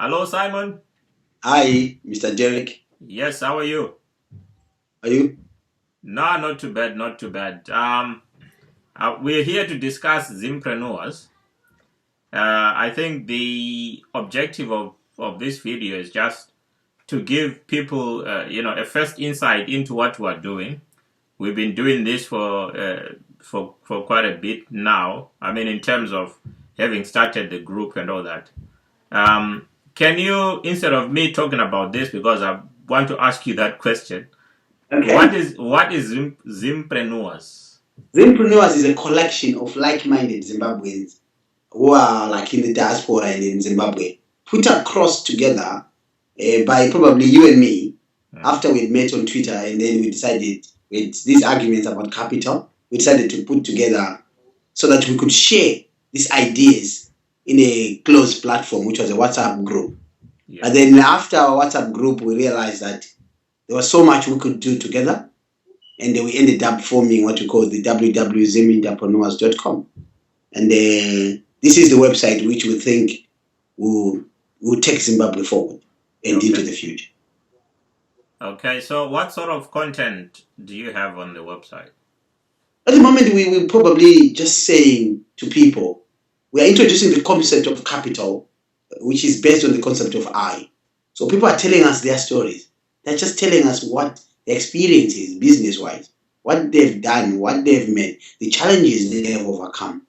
Hello, Simon. Hi, Mr. Derek. Yes, how are you? Are you? No, not too bad, not too bad. We're here to discuss Zimpreneurs. I think the objective of this video is just to give people, a first insight into what we're doing. We've been doing this for quite a bit now. I mean, in terms of having started the group and all that. Um, can you, instead of me talking about this, because I want to ask you that question, Okay. what is Zimpreneurs? Zimpreneurs is a collection of like-minded Zimbabweans who are like in the diaspora and in Zimbabwe, put across together by probably you and me Hmm. after we'd met on Twitter, and then we decided with these arguments about capital, we decided to put together so that we could share these ideas in a closed platform, which was a WhatsApp group. Yeah. But then after our WhatsApp group, we realized that there was so much we could do together, and then we ended up forming what we call the www.zimentrepreneurs.com. And this is the website which we think will take Zimbabwe forward and into Okay. the future. Okay. So, what sort of content do you have on the website? At the moment, we will probably just saying to people, we are introducing the concept of capital, which is based on the concept of I. So people are telling us their stories. They're just telling us what their experience is business-wise, what they've done, what they've made, the challenges they have overcome.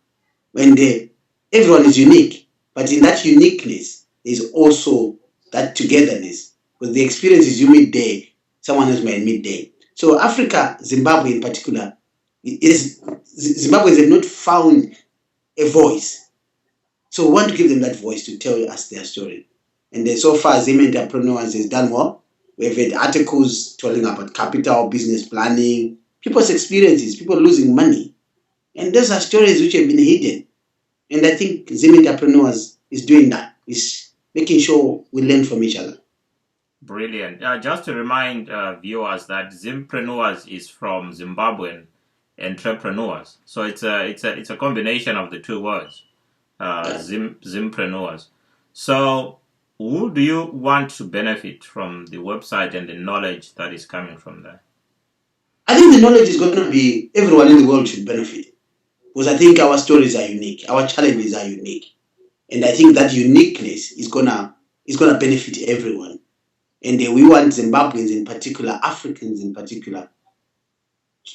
Everyone is unique, but in that uniqueness, there's also that togetherness. Because the experiences you meet there, someone else might meet there. So Africa, Zimbabwe in particular, is Zimbabweans have not found a voice. So we want to give them that voice to tell us their story. And then so far, Zim Entrepreneurs has done well. We've had articles telling about capital, business planning, people's experiences, people losing money. And those are stories which have been hidden. And I think Zim Entrepreneurs is doing that, is making sure we learn from each other. Brilliant. Just to remind viewers that Zimpreneurs is from Zimbabwean entrepreneurs. So it's a combination of the two words. Yeah. Zimpreneurs. So, who do you want to benefit from the website and the knowledge that is coming from there? I think the knowledge is going to be everyone in the world should benefit because I think our stories are unique, our challenges are unique, and I think that uniqueness is gonna benefit everyone. And we want Zimbabweans in particular, Africans in particular,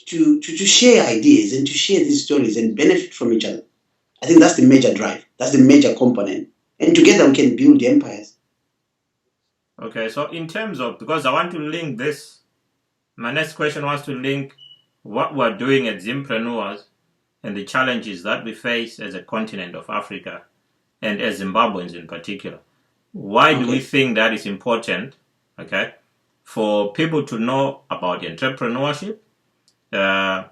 to share ideas and to share these stories and benefit from each other. I think that's the major drive. That's the major component. And together we can build empires. Okay, so in terms of, because I want to link this, my next question was to link what we're doing at Zimpreneurs and the challenges that we face as a continent of Africa and as Zimbabweans in particular. Why do we Okay. think that is important? Okay, for people to know about entrepreneurship uh,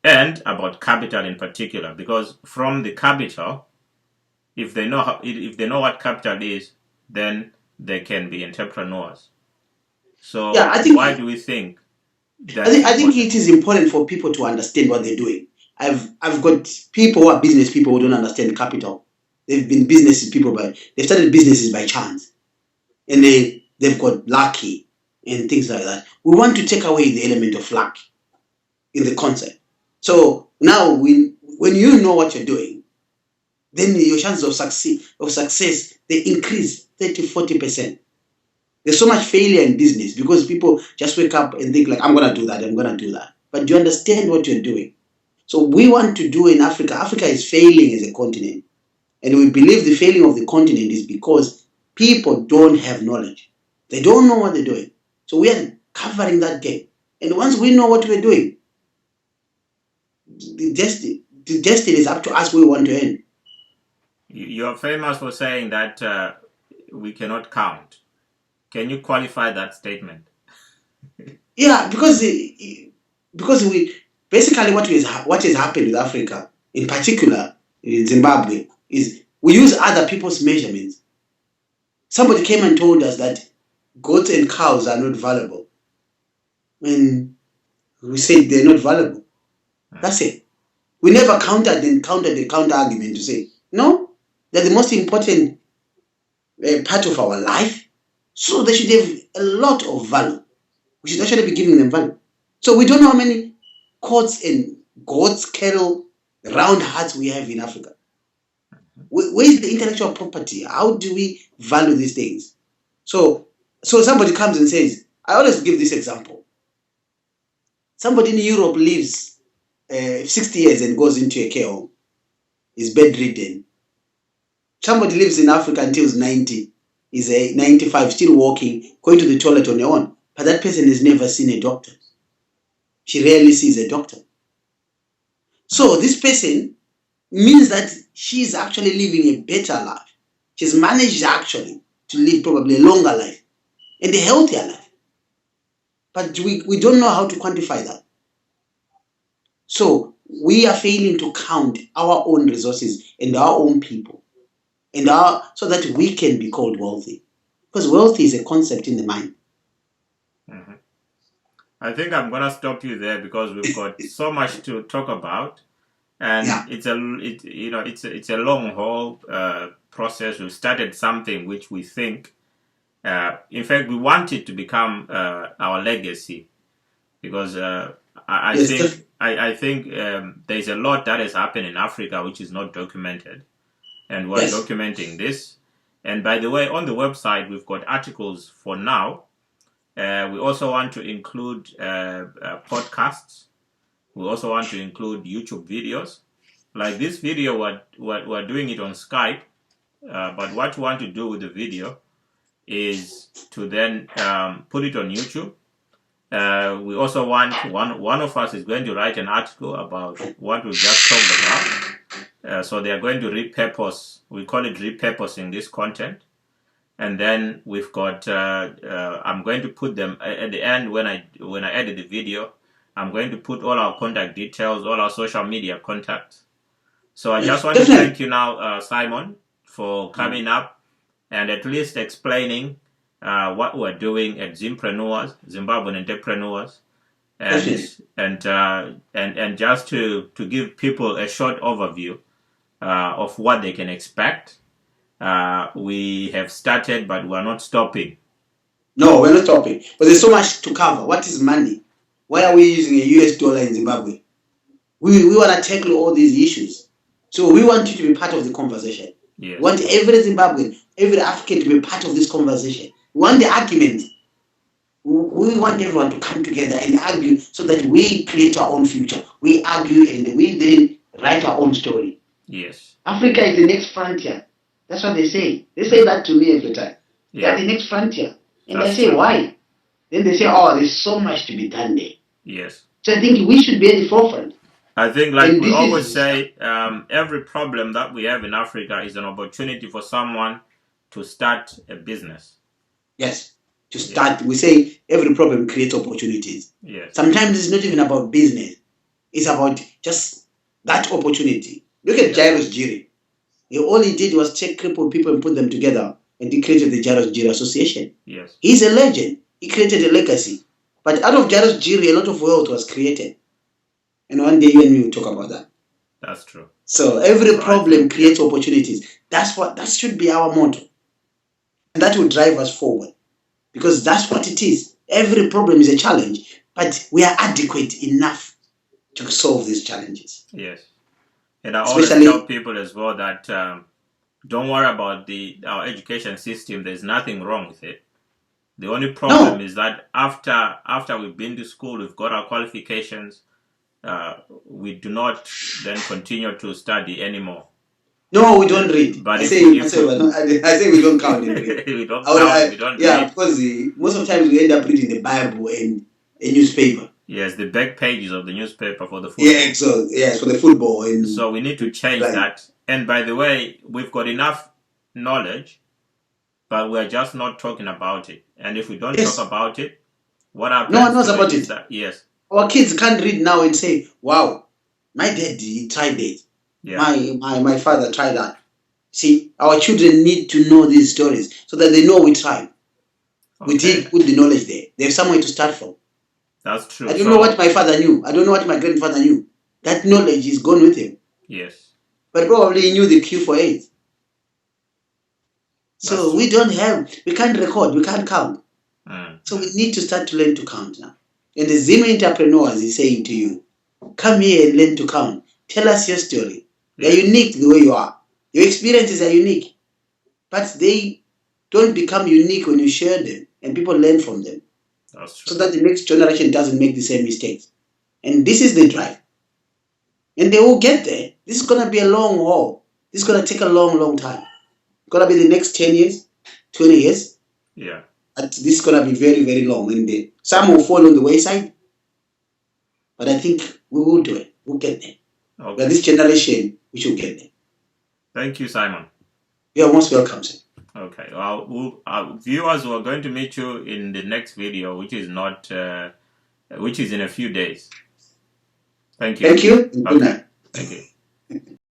and about capital in particular, because from the capital, if they know what capital is, then they can be entrepreneurs. Yeah, So I think why do we think I that is think I think important? it is important for people to understand what they're doing. I've got people who are business people who don't understand capital. They've been business people but they've started businesses by chance. And they've got lucky and things like that. We want to take away the element of luck in the concept. So now when you know what you're doing, then your chances of success they increase 30-40%. There's so much failure in business because people just wake up and think like I'm gonna do that, I'm gonna do that. But do you understand what you're doing? So we want to do in Africa. Africa is failing as a continent. And we believe the failing of the continent is because people don't have knowledge. They don't know what they're doing. So we are covering that gap. And once we know what we're doing, the destiny is up to us where we want to end. You're famous for saying that we cannot count. Can you qualify that statement? Yeah, because we basically what has happened with Africa, in particular in Zimbabwe, is we use other people's measurements. Somebody came and told us that goats and cows are not valuable. When we said they're not valuable, Hmm. that's it. We never countered the counter argument to say no, they're the most important part of our life. So they should have a lot of value. We should actually be giving them value. So we don't know how many goats and goats, cattle, round hearts we have in Africa. Where is the intellectual property? How do we value these things? So somebody comes and says, I always give this example. Somebody in Europe lives 60 years and goes into a care home, is bedridden. Somebody lives in Africa until he's 90, is 95, still walking, going to the toilet on her own. But that person has never seen a doctor. She rarely sees a doctor. So this person means that she's actually living a better life. She's managed actually to live probably a longer life and a healthier life. But we don't know how to quantify that. So we are failing to count our own resources and our own people, and so that we can be called wealthy. Because wealthy is a concept in the mind. Mm-hmm. I think I'm gonna stop you there because we've got so much to talk about, and Yeah. it's a long haul process. We've started something which we think, in fact, we want it to become our legacy, because I think there's a lot that has happened in Africa which is not documented, and we're documenting this. And by the way, on the website we've got articles for now. We also want to include podcasts. We also want to include YouTube videos. Like this video, we're doing it on Skype, but what we want to do with the video is to then put it on YouTube. We also want, one of us is going to write an article about what we just talked about. So they are going to repurpose, we call it repurposing this content. And then we've got, I'm going to put them at the end when I edit the video. I'm going to put all our contact details, all our social media contacts. So I just want to thank you now, Simon, for coming up and at least explaining what we're doing at Zimpreneurs, Zimbabwean Entrepreneurs, and just to give people a short overview of what they can expect. We have started, but we're not stopping. No, we're not stopping. But there's so much to cover. What is money? Why are we using a US dollar in Zimbabwe? We want to tackle all these issues. So we want you to be part of the conversation. Yes. We want every Zimbabwean, every African to be part of this conversation. We want the argument. We want everyone to come together and argue so that we create our own future. We argue and we then write our own story. Yes. Africa is the next frontier. That's what they say. They say that to me every time. Yeah. They're the next frontier. And I say, why? Then they say, oh, there's so much to be done there. Yes. So I think we should be at the forefront. I think, like we always say, every problem that we have in Africa is an opportunity for someone to start a business. Yes. To start, we say every problem creates opportunities. Yes. Sometimes it's not even about business. It's about just that opportunity. Look at Jairus Jiri. All he did was take crippled people and put them together, and he created the Jairus Jiri Association. Yes. He's a legend. He created a legacy. But out of Jairus Jiri, a lot of wealth was created. And one day you and me will talk about that. That's true. So every problem creates opportunities. That should be our motto. And that will drive us forward. Because that's what it is. Every problem is a challenge, but we are adequate enough to solve these challenges. Yes. And I always tell people as well that don't worry about our education system. There's nothing wrong with it. The only problem is that after we've been to school, we've got our qualifications, we do not then continue to study anymore. No, we don't read. But I say we don't count and read. We don't count, we don't read. Because most of the time we end up reading the Bible and a newspaper. Yes, the back pages of the newspaper for the football. Yeah, so for the football. So we need to change that. And by the way, we've got enough knowledge, but we're just not talking about it. And if we don't talk about it, what happens? No one knows about it. Yes. Our kids can't read now and say, wow, my dad tried it. Yeah. My father tried that. See, our children need to know these stories so that they know we tried. Okay. We did put the knowledge there. They have somewhere to start from. That's true. I don't know what my father knew. I don't know what my grandfather knew. That knowledge is gone with him. Yes. But probably he knew the cure for AIDS. So we can't record, we can't count. Mm. So we need to start to learn to count now. And the Zim entrepreneurs is saying to you, come here and learn to count. Tell us your story. You're unique the way you are. Your experiences are unique. But they don't become unique when you share them and people learn from them. That's true. So that the next generation doesn't make the same mistakes. And this is the drive. And they will get there. This is going to be a long haul. This is going to take a long, long time. It's going to be the next 10 years, 20 years. Yeah. But this is going to be very, very long. And some will fall on the wayside. But I think we will do it. We'll get there. Okay. But this generation, we should get there. Thank you, Simon. You are most welcome, sir. Okay. Well, viewers, we're going to meet you in the next video, which is in a few days. Thank you. Thank you. And good night. Thank you.